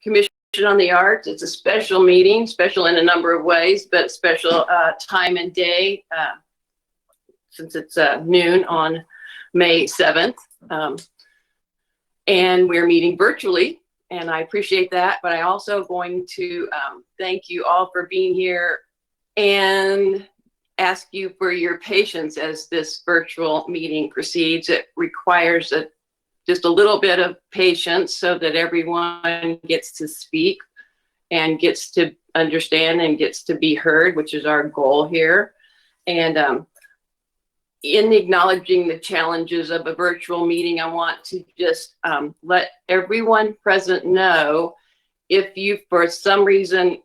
Commission on the Arts. It's a special meeting, special in a number of ways, but special time and day since it's noon on May 7th. And we're meeting virtually, and I appreciate that, but I also going to thank you all for being here and ask you for your patience as this virtual meeting proceeds. It requires just a little bit of patience so that everyone gets to speak and gets to understand and gets to be heard, which is our goal here. And in acknowledging the challenges of a virtual meeting, I want to just let everyone present know if you, for some reason,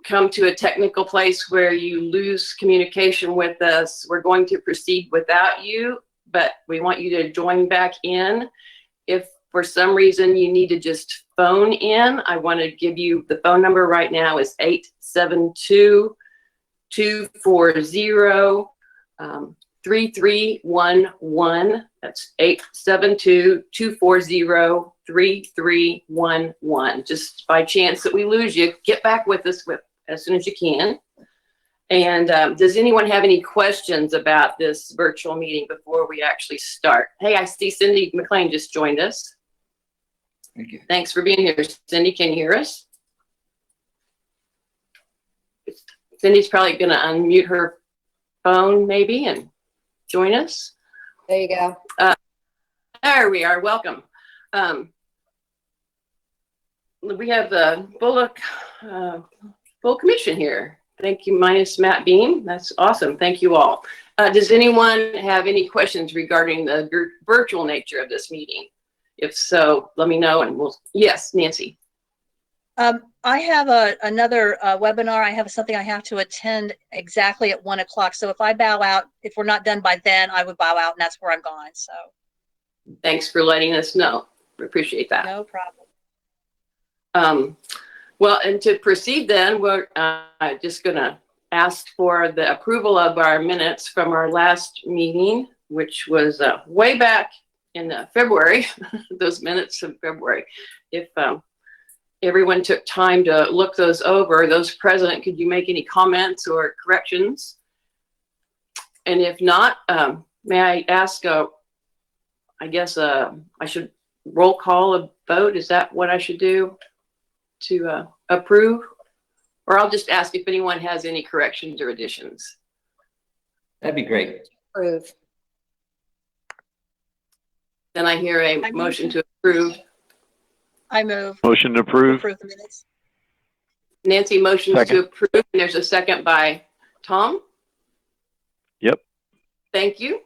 come to a technical place where you lose communication with us, we're going to proceed without you, but we want you to join back in. If for some reason you need to just phone in, I want to give you the phone number right now is 872-240 3311. That's 872-240-3311. Just by chance that we lose you, get back with us as soon as you can. And does anyone have any questions about this virtual meeting before we actually start? Hey, I see Cindy McLean just joined us. Thank you. Thanks for being here. Cindy, can you hear us? Cindy's probably going to unmute her phone maybe and join us. There you go. There we are. Welcome. We have the full commission here. Thank you, minus Matt Beam. That's awesome. Thank you all. Does anyone have any questions regarding the virtual nature of this meeting? If so, let me know and we'll, yes, Nancy. I have another webinar. I have something I have to attend exactly at 1 o'clock. So if I bow out, if we're not done by then, I would bow out and that's where I'm going. So thanks for letting us know. We appreciate that. No problem. Well, and to proceed then, we're just going to ask for the approval of our minutes from our last meeting, which was way back in February, those minutes of February. If everyone took time to look those over, those present, could you make any comments or corrections? And if not, may I ask, I guess I should roll call a vote. Is that what I should do to approve? Or I'll just ask if anyone has any corrections or additions. That'd be great. Approve. Then I hear a motion to approve. I move. Motion to approve. Approve the minutes. Nancy motions Second. to approve, and there's a second by Tom. Yep. Thank you.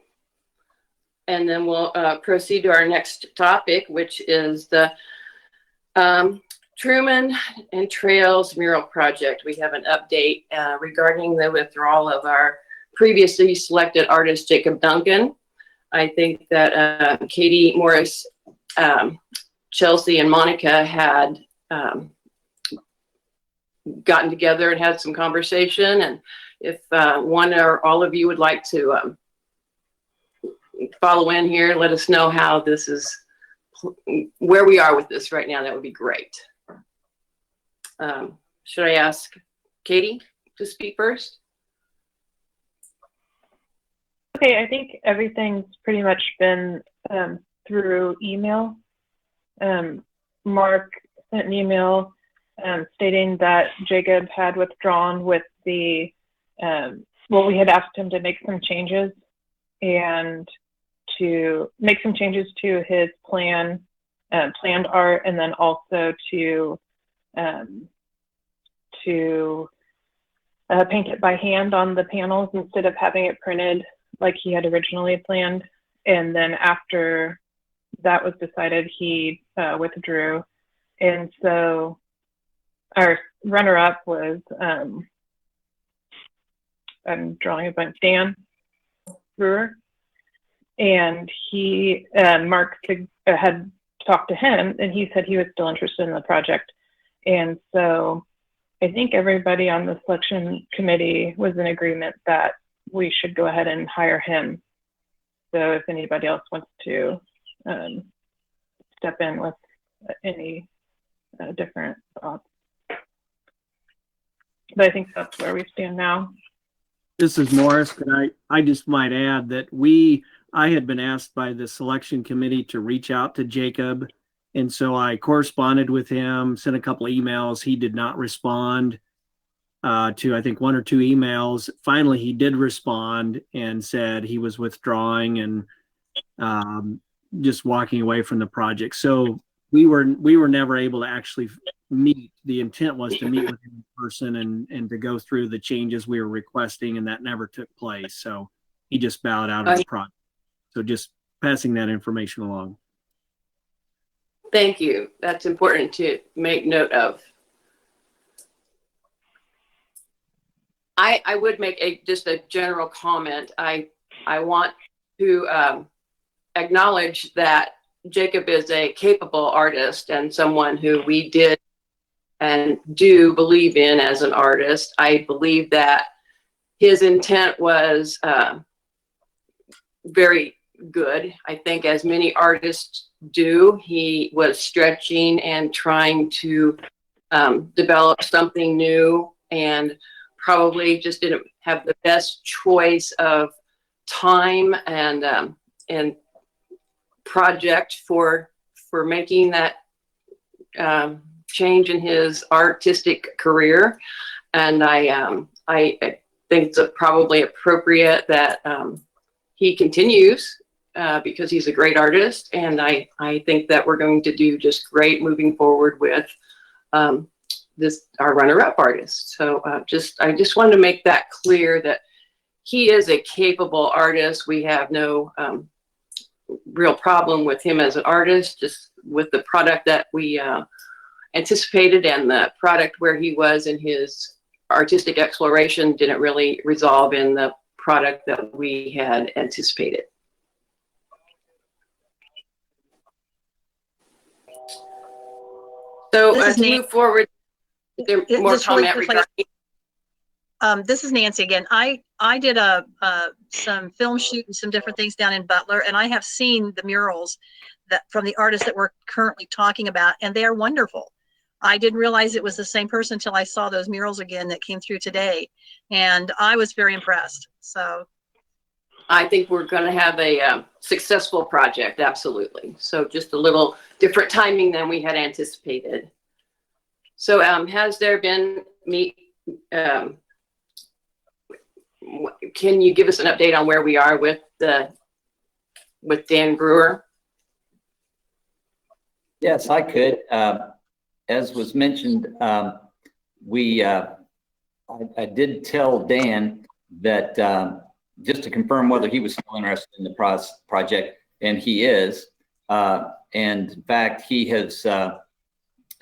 And then we'll proceed to our next topic, which is the Truman and Trails mural project. We have an update regarding the withdrawal of our previously selected artist, Jacob Duncan. I think that Katie Morris, Chelsea and Monica had gotten together and had some conversation. And if one or all of you would like to follow in here, let us know how this is, where we are with this right now. That would be great. Should I ask Katie to speak first? Okay, I think everything's pretty much been through email. Mark sent an email stating that Jacob had withdrawn with the, well, we had asked him to make some changes and to make some changes to his planned art, and then also to paint it by hand on the panels instead of having it printed like he had originally planned. And then after that was decided, he withdrew. And so our runner-up was, I'm drawing a bunch, Dan Brewer. And he, Mark had talked to him, and he said he was still interested in the project. And so I think everybody on the selection committee was in agreement that we should go ahead and hire him. So if anybody else wants to step in with any different thoughts. But I think that's where we stand now. This is Morris, and I just might add that I had been asked by the selection committee to reach out to Jacob. And so I corresponded with him, sent a couple of emails. He did not respond to, I think, 1 or 2 emails. Finally, he did respond and said he was withdrawing and just walking away from the project. So we were never able to actually meet. The intent was to meet with him in person and to go through the changes we were requesting, and that never took place. So he just bowed out of the project. So just passing that information along. Thank you. That's important to make note of. I would make just a general comment. I want to acknowledge that Jacob is a capable artist and someone who we did and do believe in as an artist. I believe that his intent was very good. I think, as many artists do, he was stretching and trying to develop something new, and probably just didn't have the best choice of time and project for making that change in his artistic career. And I think it's probably appropriate that he continues because he's a great artist, and I think that we're going to do just great moving forward with our runner-up artist. So I just wanted to make that clear that he is a capable artist. We have no real problem with him as an artist, just with the product that we anticipated, and the product where he was in his artistic exploration didn't really resolve in the product that we had anticipated. So to move forward, there more comment regarding. This is Nancy again. I did some film shoot and some different things down in Butler, and I have seen the murals that from the artists that we're currently talking about, and they are wonderful. I didn't realize it was the same person until I saw those murals again that came through today, and I was very impressed. So I think we're going to have a successful project, absolutely. So just a little different timing than we had anticipated. So has there been can you give us an update on where we are with Dan Brewer? Yes, I could. As was mentioned, I did tell Dan that just to confirm whether he was still interested in the project, and he is. And in fact, he has,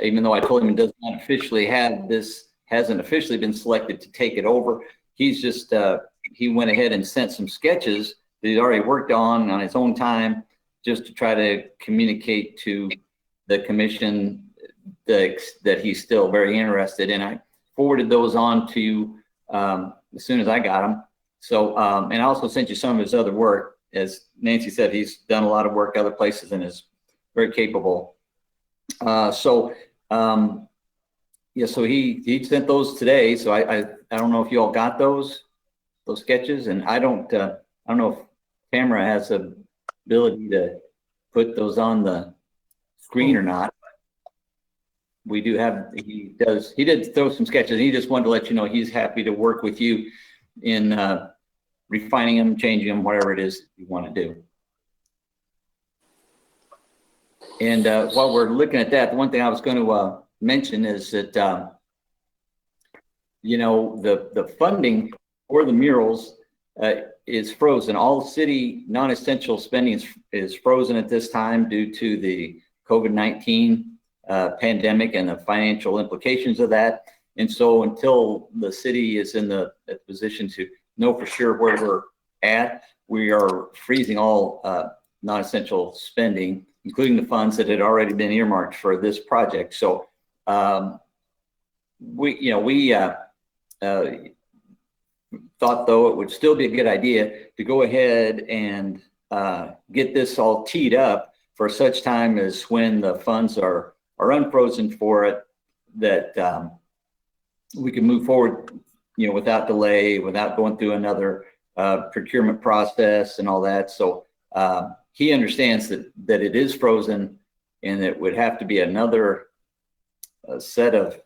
even though I told him he does not officially have this, hasn't officially been selected to take it over. He's just, he went ahead and sent some sketches that he's already worked on his own time, just to try to communicate to the commission that he's still very interested in. I forwarded those on to you as soon as I got them. So, and I also sent you some of his other work. As Nancy said, he's done a lot of work other places and is very capable. Yeah, so he sent those today. So I don't know if you all got those sketches, and I don't know if Tamara has the ability to put those on the screen or not. We do have, he did throw some sketches. He just wanted to let you know he's happy to work with you in refining them, changing them, whatever it is you want to do. And while we're looking at that, the one thing I was going to mention is that, you know, the funding for the murals is frozen. All city non-essential spending is frozen at this time due to the COVID-19 pandemic and the financial implications of that. And so until the city is in the position to know for sure where we're at, we are freezing all non-essential spending, including the funds that had already been earmarked for this project. So we thought, though, it would still be a good idea to go ahead and get this all teed up for such time as when the funds are are unfrozen for it, that we can move forward, without delay, without going through another procurement process and all that. So he understands that it is frozen, and it would have to be another set of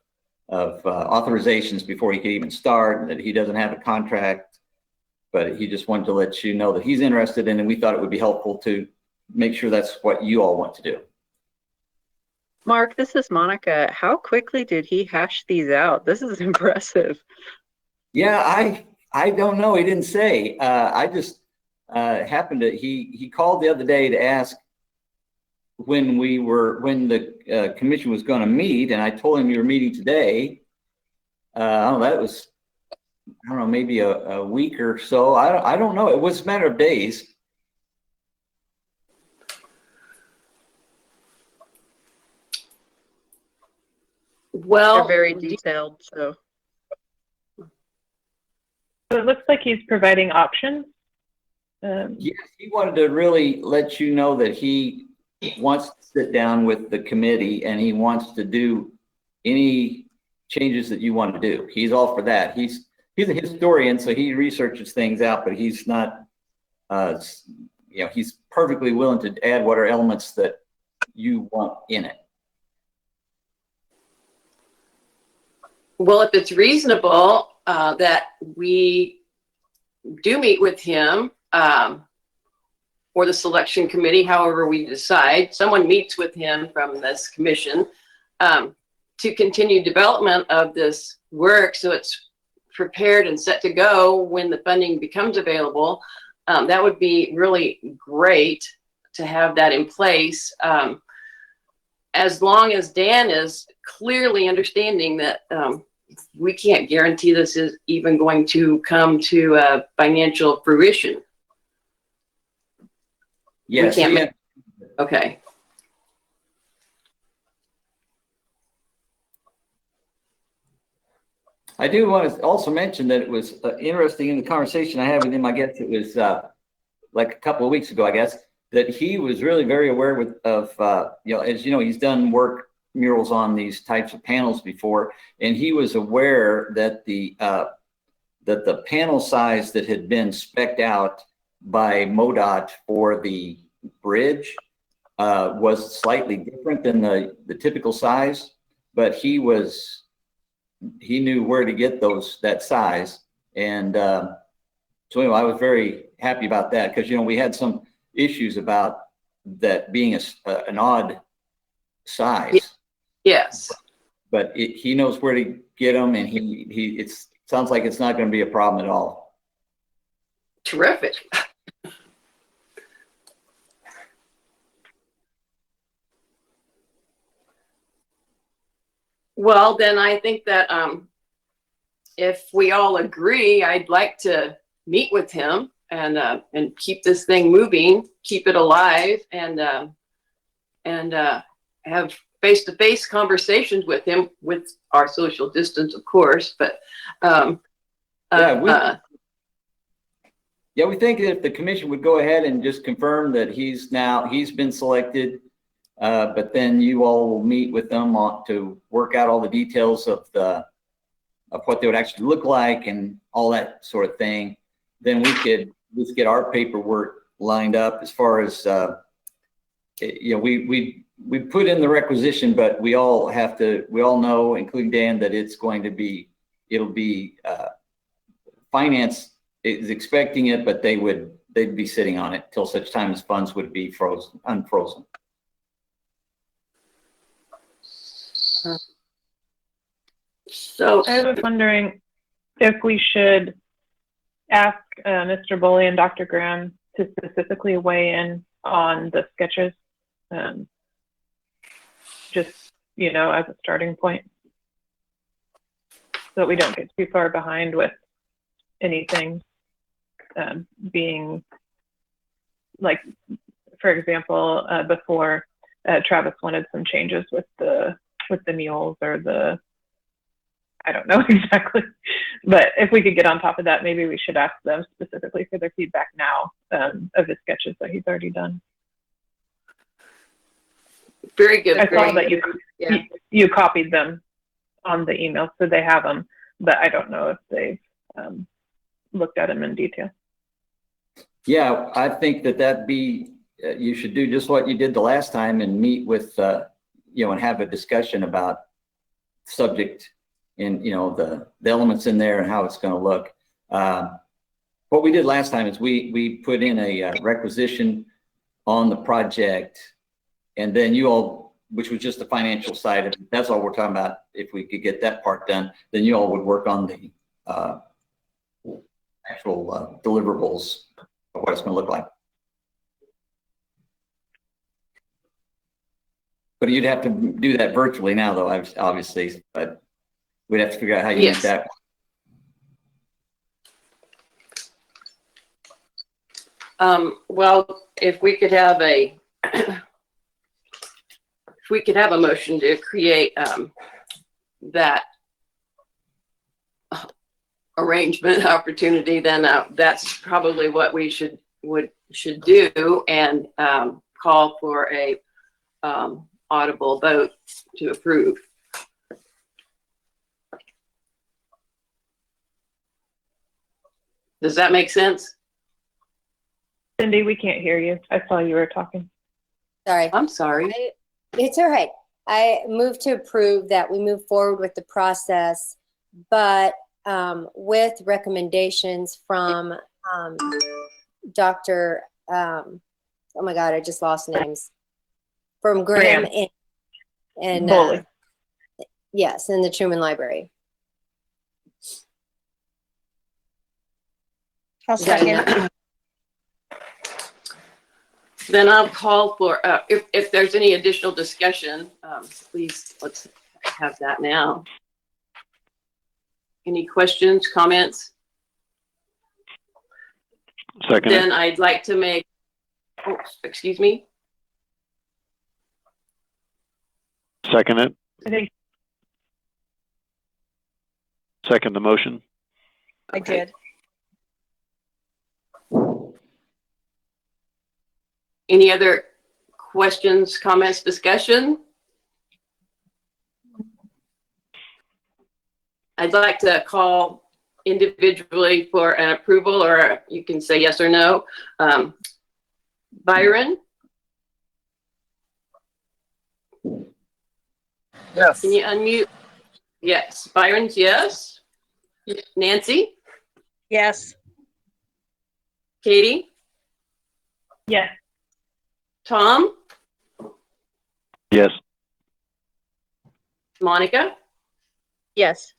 authorizations before he could even start, and that he doesn't have a contract, but he just wanted to let you know that he's interested in, and we thought it would be helpful to make sure that's what you all want to do. Mark, this is Monica. How quickly did he hash these out? This is impressive. Yeah, I don't know. He didn't say. I just happened to, he called the other day to ask when the commission was going to meet, and I told him you were meeting today. That was, I don't know, maybe a week or so. I don't know. It was a matter of days. Well, They're very detailed, so. So it looks like he's providing options. Yes, he wanted to really let you know that he wants to sit down with the committee, and he wants to do any changes that you want to do. He's all for that. He's a historian, so he researches things out, but he's not, he's perfectly willing to add what are elements that you want in it. Well, if it's reasonable that we do meet with him or the selection committee, however we decide, someone meets with him from this commission to continue development of this work so it's prepared and set to go when the funding becomes available, that would be really great to have that in place. As long as Dan is clearly understanding that we can't guarantee this is even going to come to financial fruition. Yes. Okay. I do want to also mention that it was interesting in the conversation I had with him. I guess it was like a couple of weeks ago, I guess, that he was really very aware of as you know, he's done murals on these types of panels before, and he was aware that the panel size that had been spec'd out by MoDOT for the bridge was slightly different than the typical size, but he knew where to get that size. And so anyway, I was very happy about that, because we had some issues about that being an odd size. Yes. But he knows where to get them, and it sounds like it's not going to be a problem at all. Terrific. Well, then I think that if we all agree, I'd like to meet with him and keep this thing moving, keep it alive, and have face-to-face conversations with him, with our social distance, of course. But we think that if the commission would go ahead and just confirm that he's been selected, but then you all will meet with them to work out all the details of what they would actually look like and all that sort of thing. Then we could just get our paperwork lined up as far as we put in the requisition, but we all know, including Dan, that it'll be finance is expecting it, but they'd be sitting on it till such time as funds would be unfrozen. so I was wondering if we should ask Mr. Boley and Dr. Graham to specifically weigh in on the sketches, just, as a starting point, so that we don't get too far behind with anything being, like, for example, before Travis wanted some changes with the mules or I don't know exactly, but if we could get on top of that, maybe we should ask them specifically for their feedback now of the sketches that he's already done. Very good. I saw Greg. that Yeah. you copied them on the email, so they have them, but I don't know if they've looked at them in detail. Yeah, I think that you should do just what you did the last time and meet with, and have a discussion about subject and, the elements in there and how it's going to look. What we did last time is we put in a requisition on the project, and then you all, which was just the financial side of it, that's all we're talking about. If we could get that part done, then you all would work on the actual deliverables of what it's going to look like. But you'd have to do that virtually now, though, obviously, but we'd have to figure out how you make that. Well, if we could have a motion to create that arrangement opportunity, then that's probably what we should do, and call for a audible vote to approve. Does that make sense? Cindy, we can't hear you. I saw you were talking. Sorry. I'm sorry. It's all right. I move to approve that we move forward with the process, but with recommendations from Dr. Oh my God, I just lost names. From Graham and Bowley. yes, in the Truman Library. I'll Is that second. enough? Then I'll call for, if there's any additional discussion, please, let's have that now. Any questions, comments? Second. Then I'd like to make, oh, excuse me. Second it. I think Second the motion. I did. Any other questions, comments, discussion? I'd like to call individually for an approval, or you can say yes or no. Byron? Yes. Can you unmute? Yes. Byron's yes. Nancy? Yes. Katie? yes. Tom? Yes. Monica? Yes.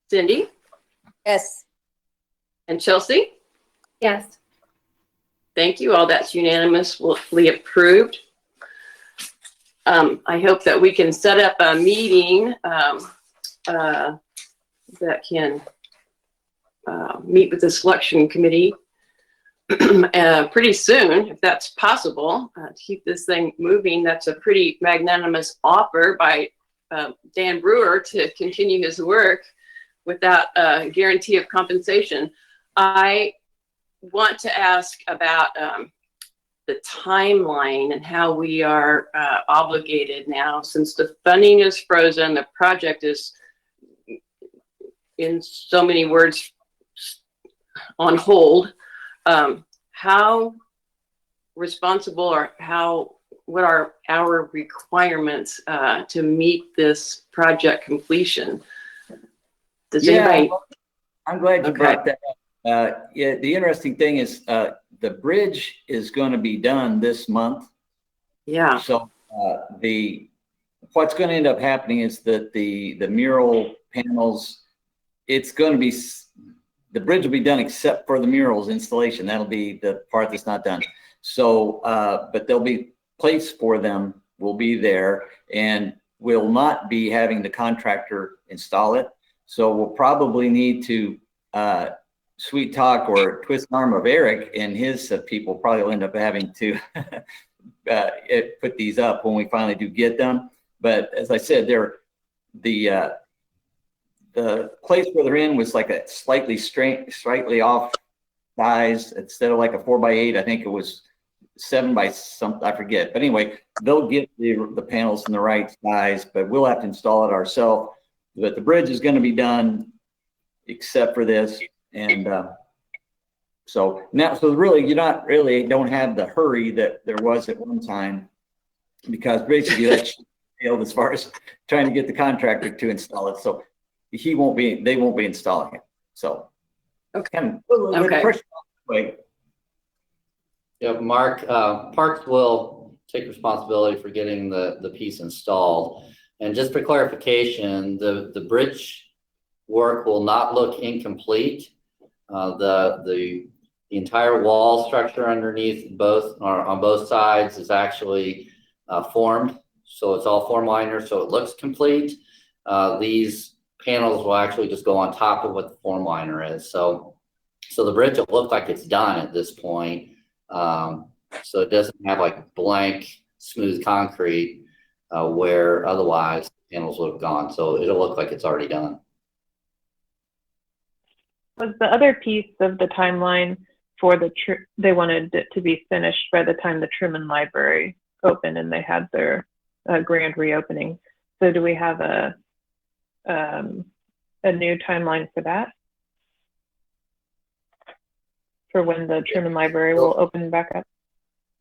Cindy? Yes. And Chelsea? Yes. Thank you. All that's unanimously approved. I hope that we can set up a meeting that can meet with the selection committee pretty soon, if that's possible, to keep this thing moving. That's a pretty magnanimous offer by Dan Brewer to continue his work without a guarantee of compensation. I want to ask about the timeline and how we are obligated now, since the funding is frozen, the project is, in so many words, on hold. How responsible, or what are our requirements to meet this project completion? Does anybody? I'm glad you brought that up. Yeah, the interesting thing is the bridge is going to be done this month. Yeah. So what's going to end up happening is that the mural panels, it's going to be, the bridge will be done except for the murals installation. That'll be the part that's not done. So, but there'll be place for them, will be there, and we'll not be having the contractor install it. So we'll probably need to sweet talk or twist the arm of Eric and his people. Probably will end up having to put these up when we finally do get them. But as I said, the place where they're in was like a slightly off size. Instead of like a 4x8, I think it was 7 by something, I forget. But anyway, they'll get the panels in the right size, but we'll have to install it ourselves. But the bridge is going to be done except for this. And so now, so really, you don't have the hurry that there was at one time, because basically that's failed as far as trying to get the contractor to install it. So they won't be installing it. So Okay. kind of a little bit of pressure on the way. Yeah, Mark, Parks will take responsibility for getting the piece installed. And just for clarification, the bridge work will not look incomplete. The entire wall structure underneath on both sides is actually formed. So it's all form liner, so it looks complete. These panels will actually just go on top of what the form liner is. So the bridge will look like it's done at this point. So it doesn't have like blank, smooth concrete where otherwise the panels would have gone. So it'll look like it's already done. Was the other piece of the timeline for they wanted it to be finished by the time the Truman Library opened and they had their grand reopening. So do we have a new timeline for that? For when the Truman Library will open back up?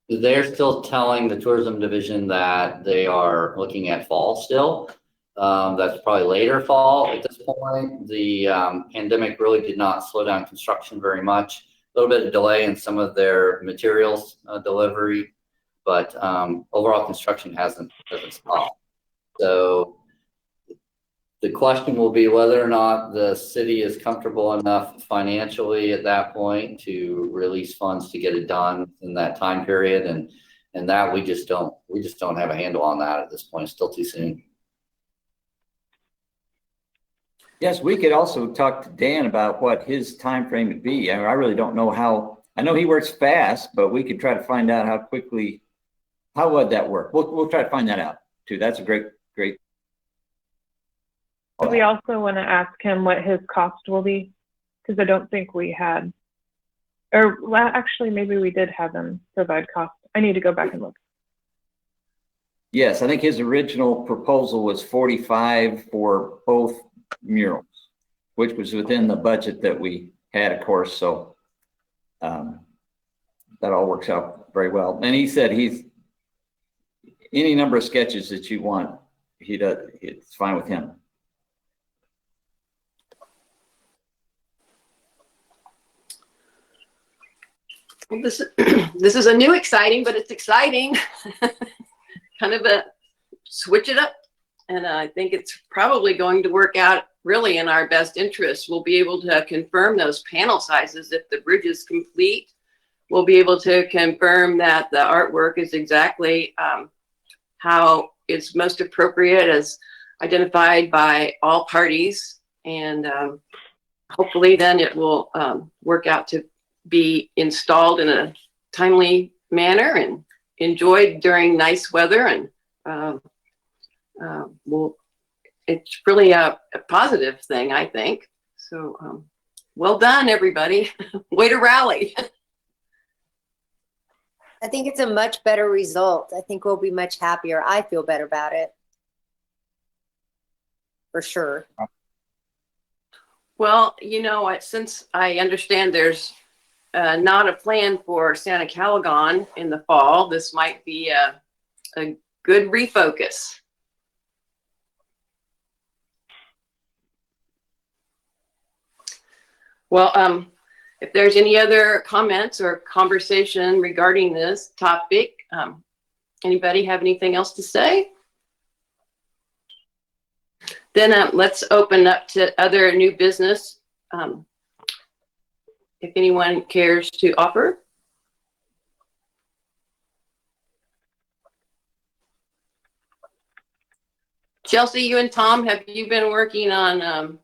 They're still telling the tourism division that they are looking at fall still. That's probably later fall at this point. The pandemic really did not slow down construction very much. A little bit of delay in some of their materials delivery, but overall construction hasn't stopped. So the question will be whether or not the city is comfortable enough financially at that point to release funds to get it done in that time period, and that we just don't have a handle on that at this point. It's still too soon. Yes, we could also talk to Dan about what his time frame would be. I really don't know how. I know he works fast, but we could try to find out how would that work. We'll try to find that out too. That's a great. We also want to ask him what his cost will be, because I don't think we had, or well, actually maybe we did have him provide cost. I need to go back and look. Yes, I think his original proposal was 45 for both murals, which was within the budget that we had, of course. So that all works out very well. And he said any number of sketches that you want, it's fine with him. Well, this is a new exciting, but it's exciting. Kind of a switch it up. And I think it's probably going to work out really in our best interest. We'll be able to confirm those panel sizes if the bridge is complete. We'll be able to confirm that the artwork is exactly how it's most appropriate as identified by all parties. And hopefully then it will work out to be installed in a timely manner and enjoyed during nice weather. And it's really a positive thing, I think. So well done, everybody. Way to rally. I think it's a much better result. I think we'll be much happier. I feel better about it. For sure. Well, since I understand there's not a plan for Santa Caligon in the fall, this might be a good refocus. Well, if there's any other comments or conversation regarding this topic, anybody have anything else to say? Then let's open up to other new business. If anyone cares to offer. Chelsea, you and Tom, have you been working on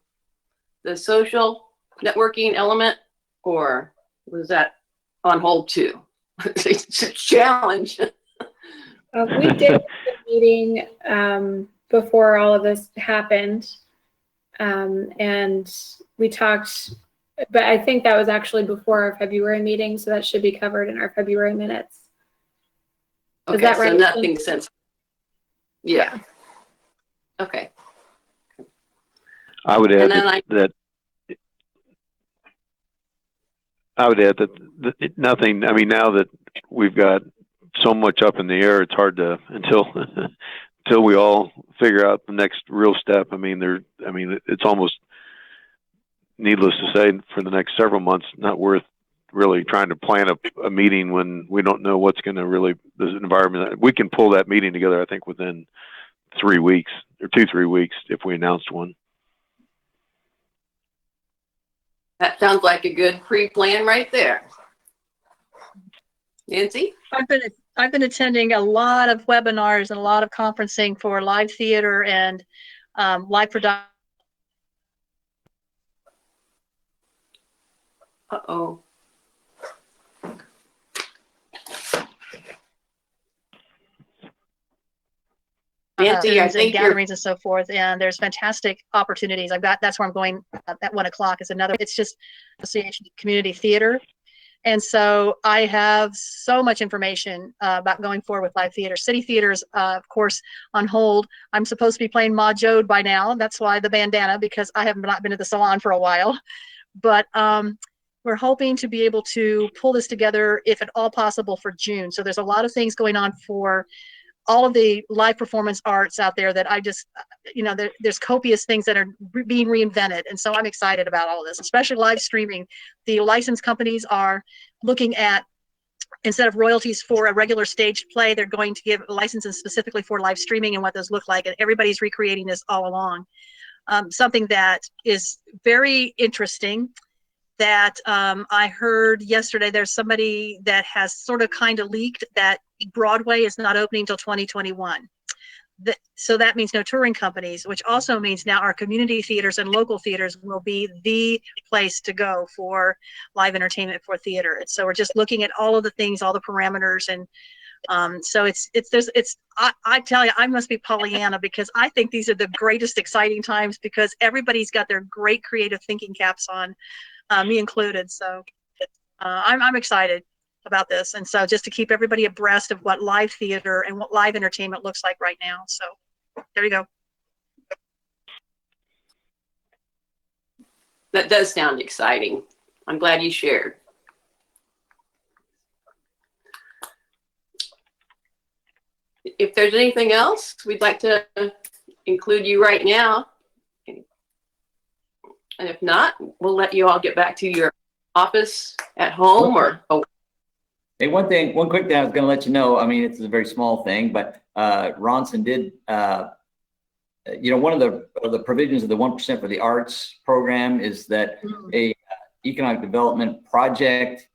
the social networking element, or was that on hold too? It's a challenge. We did a meeting before all of this happened, and we talked, but I think that was actually before our February meeting, so that should be covered in our February minutes. Okay, that so right? nothing since. Yeah. Okay. I would And add then that nothing, I mean, now that we've got so much up in the air, it's hard to, until we all figure out the next real step. I mean, it's almost needless to say for the next several months, not worth really trying to plan a meeting when we don't know what's going to really, the environment. We can pull that meeting together, I think, within 3 weeks or 3 weeks if we announced one. that sounds like a good pre-plan right there. Nancy? I've been attending a lot of webinars and a lot of conferencing for live theater and live production. Uh-oh. Nancy, I think gatherings and so forth, and there's fantastic opportunities. That's where I'm going at 1 o'clock is another. It's just Association of Community Theater. And so I have so much information about going forward with live theater. City theaters, of course, on hold. I'm supposed to be playing Ma Jode by now. That's why the bandana, because I have not been to the salon for a while. But we're hoping to be able to pull this together, if at all possible, for June. So there's a lot of things going on for all of the live performance arts out there that I just, there's copious things that are being reinvented. And so I'm excited about all of this, especially live streaming. The license companies are looking at, instead of royalties for a regular staged play, they're going to give licenses specifically for live streaming and what those look like. And everybody's recreating this all along. Something that is very interesting that I heard yesterday, there's somebody that has sort of kind of leaked that Broadway is not opening until 2021. So that means no touring companies, which also means now our community theaters and local theaters will be the place to go for live entertainment for theater. And so we're just looking at all of the things, all the parameters. And so I tell you, I must be Pollyanna because I think these are the greatest exciting times because everybody's got their great creative thinking caps on. Me included. So I'm excited about this. And so just to keep everybody abreast of what live theater and what live entertainment looks like right now. So there you go. That does sound exciting. I'm glad you shared. If there's anything else, we'd like to include you right now. And if not, we'll let you all get back to your office at home or. Oh. Hey, one quick thing I was going to let you know. I mean, it's a very small thing, but Ronson did, one of the provisions of the 1% for the arts program is that a economic development project,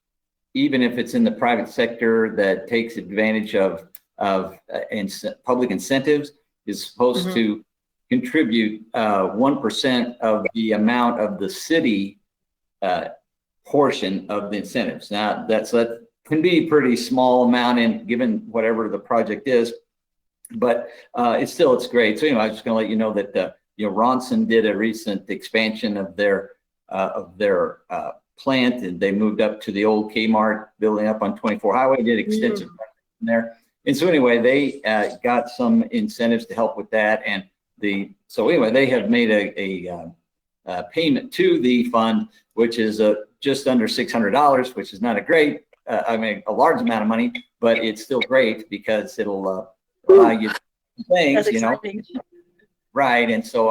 even if it's in the private sector that takes advantage of public incentives, is supposed to contribute 1% of the amount of the city portion of the incentives. Now that can be a pretty small amount in given whatever the project is, but it's great. So I was just going to let you know that Ronson did a recent expansion of their plant, and they moved up to the old Kmart building up on 24 Highway. Did extensive in there, and so anyway, they got some incentives to help with that, and they have made a payment to the fund, which is just under $600, which is not a large amount of money, but it's still great because it'll allow you things, right? And so,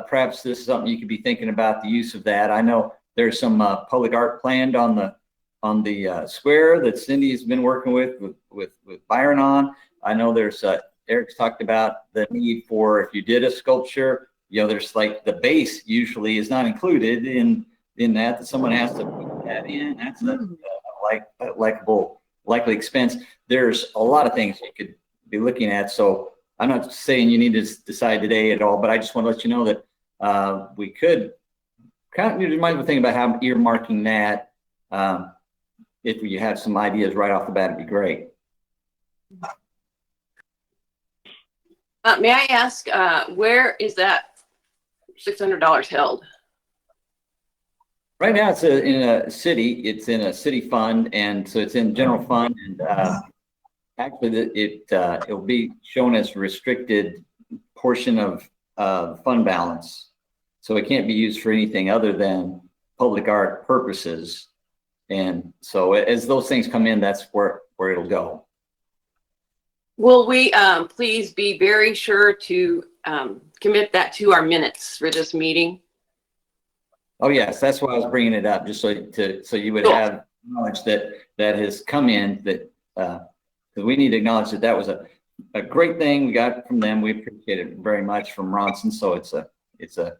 perhaps this is something you could be thinking about the use of that. I know there's some public art planned on the square that Cindy's been working with Byron on. I know there's Eric's talked about the need for, if you did a sculpture, there's like the base usually is not included in that someone has to put that in. That's a likely expense. There's a lot of things you could be looking at. So I'm not saying you need to decide today at all, but I just want to let you know that we could kind of might be thinking about how earmarking that. If you have some ideas right off the bat, it'd be great. May I ask, where is that $600 held? Right now, it's in a city. It's in a city fund, and so it's in general fund. Actually, it'll be shown as a restricted portion of fund balance. So it can't be used for anything other than public art purposes. And so as those things come in, that's where it'll go. Will we please be very sure to commit that to our minutes for this meeting? Oh, yes, that's why I was bringing it up, just so you would Cool. have knowledge that has come in, that because we need to acknowledge that was a great thing we got from them. We appreciate it very much from Ronson. So it's a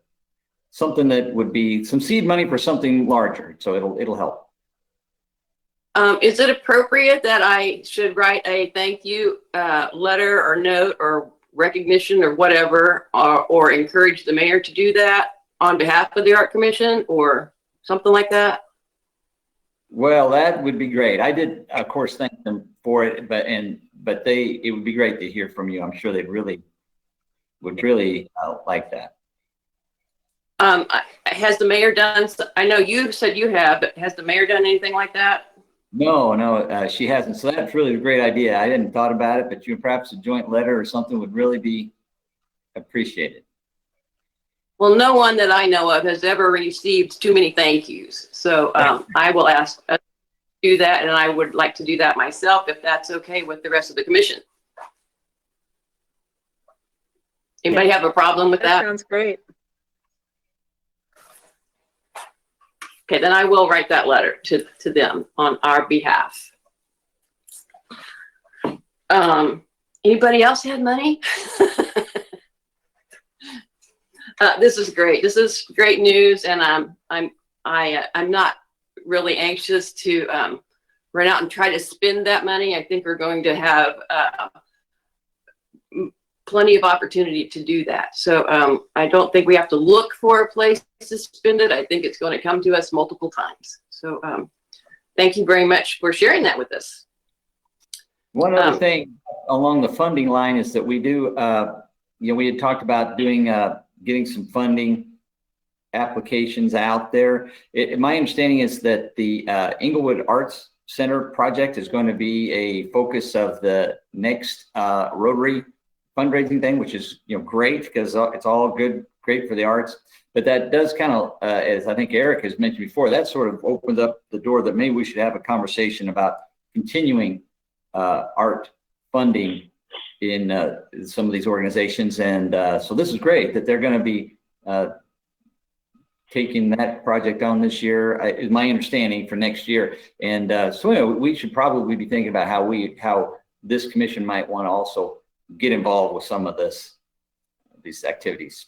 something that would be some seed money for something larger. So it'll help. Is it appropriate that I should write a thank you letter or note or recognition or whatever, or encourage the mayor to do that on behalf of the Art Commission or something like that? Well, that would be great. I did, of course, thank them for it, but it would be great to hear from you. I'm sure they would really like that. Has the mayor done, I know you said you have, but has the mayor done anything like that? No, she hasn't. So that's really a great idea. I hadn't thought about it, but perhaps a joint letter or something would really be appreciated. Well, no one that I know of has ever received too many thank yous. So I will ask us to do that, and I would like to do that myself if that's okay with the rest of the commission. Anybody have a problem with that? Sounds great. Okay, then I will write that letter to them on our behalf. Anybody else had money? This is great. This is great news, and I'm not really anxious to run out and try to spend that money. I think we're going to have plenty of opportunity to do that. So I don't think we have to look for a place to spend it. I think it's going to come to us multiple times. So thank you very much for sharing that with us. One other thing along the funding line is that we do, we had talked about doing, getting some funding applications out there. My understanding is that the Inglewood Arts Center project is going to be a focus of the next Rotary fundraising thing, which is great, because it's all great for the arts. But that does kind of, as I think Eric has mentioned before, that sort of opens up the door that maybe we should have a conversation about continuing art funding in some of these organizations. And so this is great that they're going to be taking that project on this year, is my understanding, for next year. And so anyway, we should probably be thinking about how this commission might want to also get involved with some of these activities.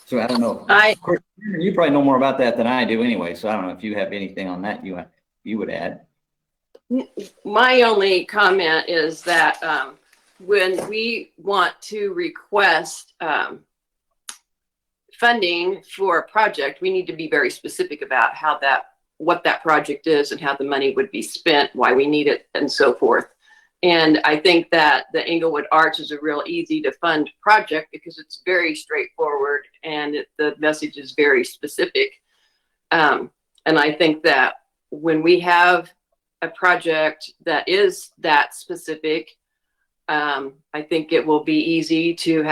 So I don't know. Of course, you probably know more about that than I do anyway. So I don't know if you have anything on that you would add. My only comment is that when we want to request funding for a project, we need to be very specific about what that project is and how the money would be spent, why we need it, and so forth. And I think that the Inglewood Arts is a real easy to fund project because it's very straightforward and the message is very specific. And I think that when we have a project that is that specific, I think it will be easy to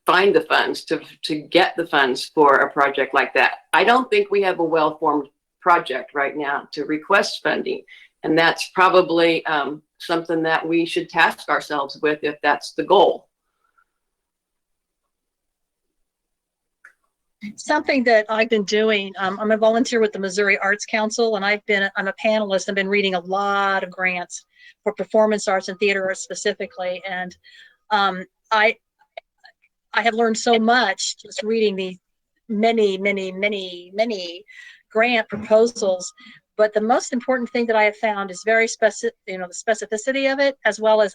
find the funds, to get the funds for a project like that. I don't think we have a well-formed project right now to request funding. And that's probably something that we should task ourselves with if that's the goal. Something that I've been doing, I'm a volunteer with the Missouri Arts Council, and I'm a panelist. I've been reading a lot of grants for performance arts and theater arts specifically. And I have learned so much just reading the many grant proposals. But the most important thing that I have found is very specific, the specificity of it, as well as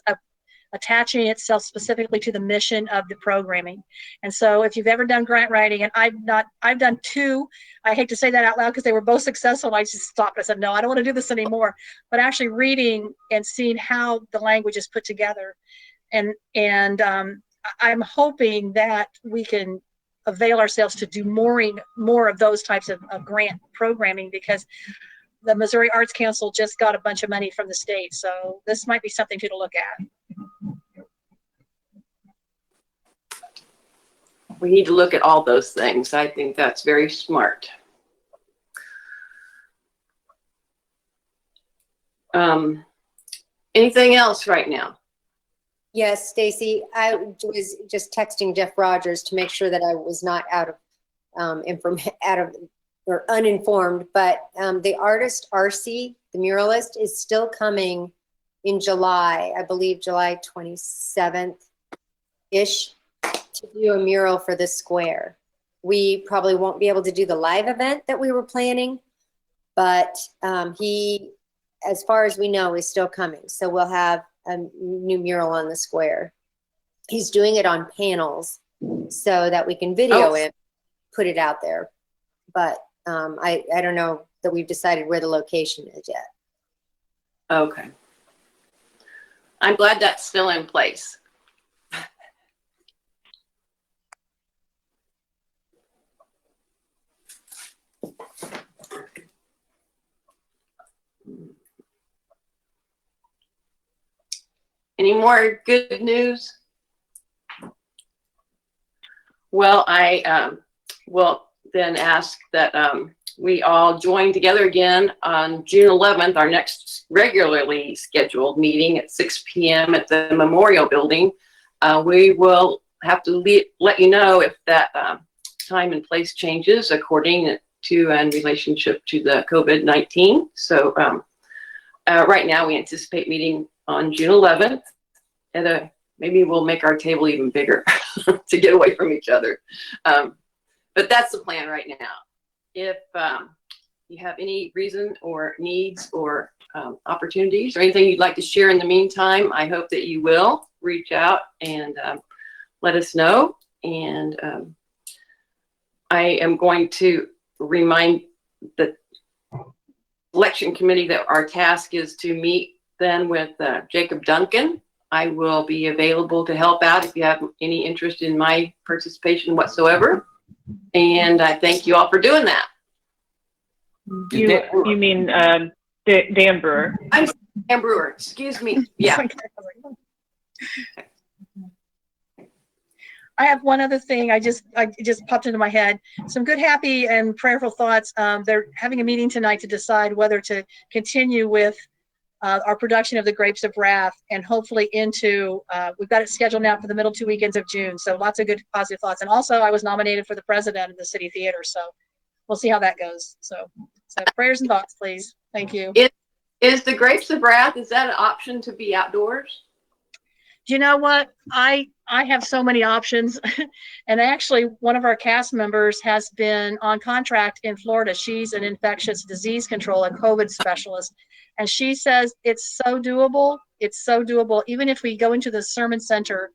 attaching itself specifically to the mission of the programming. And so if you've ever done grant writing, and I've done two, I hate to say that out loud because they were both successful. I just stopped. I said, no, I don't want to do this anymore. But actually reading and seeing how the language is put together. And I'm hoping that we can avail ourselves to do more of those types of grant programming, because the Missouri Arts Council just got a bunch of money from the state. So this might be something to look at. We need to look at all those things. I think that's very smart. Anything else right now? Yes, Stacy, I was just texting Jeff Rogers to make sure that I was not out of or uninformed, but the artist RC, the muralist, is still coming in July, I believe July 27th-ish, to do a mural for the square. We probably won't be able to do the live event that we were planning, but he, as far as we know, is still coming. So we'll have a new mural on the square. He's doing it on panels so that we can video it, put it out there. But I don't know that we've decided where the location is yet. Okay. I'm glad that's still in place. Any more good news? Well, I will then ask that we all join together again on June 11th, our next regularly scheduled meeting at 6 p.m. at the Memorial Building. We will have to let you know if that time and place changes according to and relationship to the COVID-19. So right now we anticipate meeting on June 11th, and maybe we'll make our table even bigger to get away from each other. But that's the plan right now. If you have any reason or needs or opportunities or anything you'd like to share in the meantime, I hope that you will reach out and let us know. And I am going to remind the election committee that our task is to meet then with Jacob Duncan. I will be available to help out if you have any interest in my participation whatsoever. And I thank you all for doing that. You mean Dan Brewer? I'm Dan Brewer, excuse me. Yeah. I have one other thing. I just popped into my head. Some good, happy, and prayerful thoughts. They're having a meeting tonight to decide whether to continue with our production of The Grapes of Wrath, and hopefully into, we've got it scheduled now for the middle 2 weekends of June. So lots of good, positive thoughts. And also I was nominated for the president of the City Theater. So we'll see how that goes. So prayers and thoughts, please. Thank you. Is The Grapes of Wrath, is that an option to be outdoors? You know what? I have so many options. And actually one of our cast members has been on contract in Florida. She's an infectious disease control and COVID specialist. And she says it's so doable. It's so doable. Even if we go into the sermon center,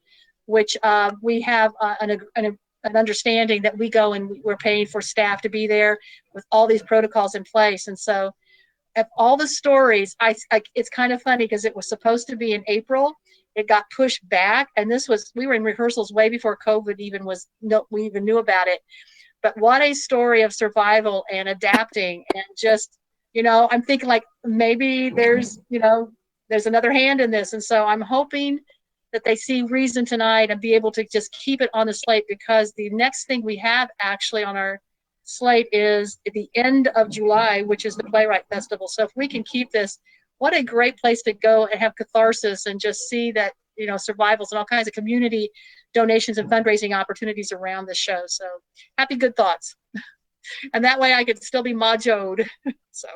which we have an understanding that we go and we're paying for staff to be there with all these protocols in place. And so of all the stories, it's kind of funny because it was supposed to be in April. It got pushed back. And we were in rehearsals way before COVID we even knew about it. But what a story of survival and adapting and just, I'm thinking like maybe there's another hand in this. And so I'm hoping that they see reason tonight and be able to just keep it on the slate, because the next thing we have actually on our slate is at the end of July, which is the Playwright Festival. So if we can keep this, what a great place to go and have catharsis and just see that, survivals and all kinds of community donations and fundraising opportunities around the show. So happy good thoughts. And that way I could still be majoed. So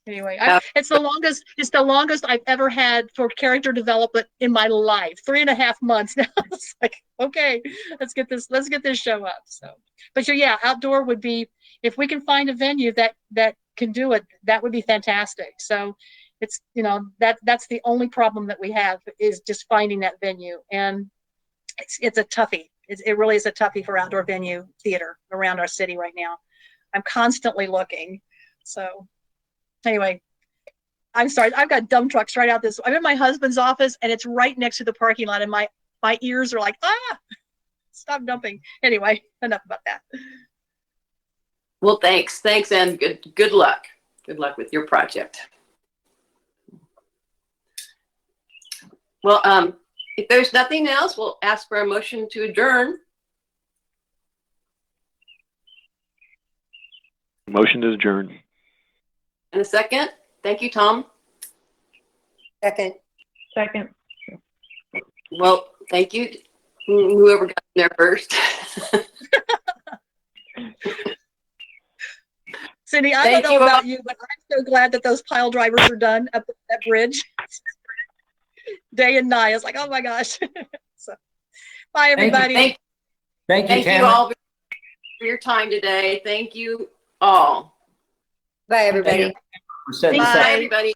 anyway, it's the longest I've ever had for character development in my life. 3.5 months now. It's like, okay, let's get this show up. So, but yeah, outdoor would be, if we can find a venue that can do it, that would be fantastic. So it's, that's the only problem that we have is just finding that venue. And it's a toughie. It really is a toughie for outdoor venue theater around our city right now. I'm constantly looking. So anyway, I'm sorry. I've got dump trucks right out this. I'm in my husband's office and it's right next to the parking lot, and my ears are like, stop dumping. Anyway, enough about that. Well, thanks, and good luck. Good luck with your project. Well, if there's nothing else, we'll ask for a motion to adjourn. Motion to adjourn. And a second. Thank you, Tom. Second. Second. Well, thank you, whoever got there first. Cindy, I Thank don't know you about all. you, but I'm so glad that those pile drivers are done up at that bridge. Day and night. It's like, oh my gosh. So, bye, everybody. Thank Thank you, Thank you Tamara. all for your time today. Thank you all. Bye, everybody. For setting Bye. this up. Bye, everybody.